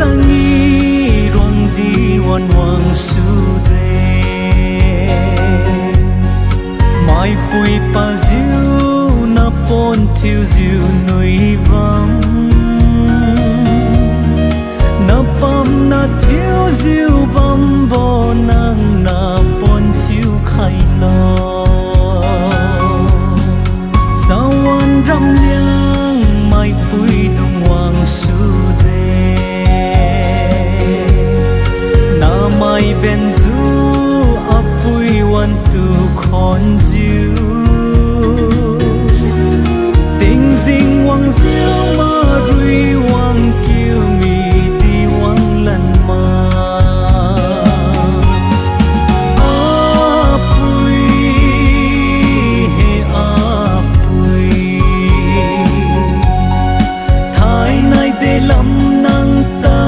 sangi ruang di wan wang su de mai pui pa ziu na pon thiu ziu nui vam na pam na thiu ziu bam bo nang na pon thiu khai lo sawan ram liang mai pui dung wang su mai ben du apui wan tu khon diu tình ding wang diu ma rui wang kiu mi di wang lan ma apui he apui thai nai de lam nang ta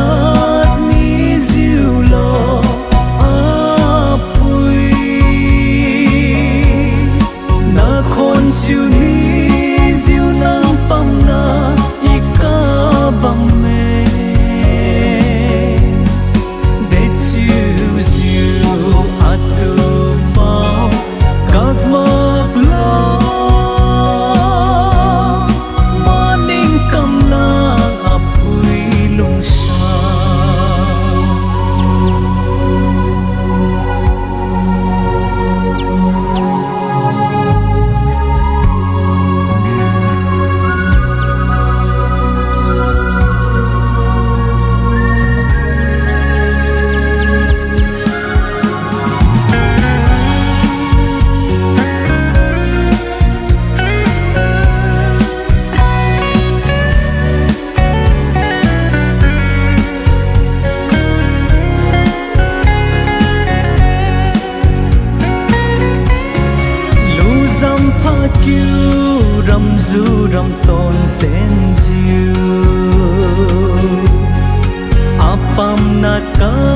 ni diu lo siêu ni siêu nang pam na ika bam me de chiu siêu atu bao các mak la morning kam la apui lung sa kiu ram du ram ton ten diu apam na ka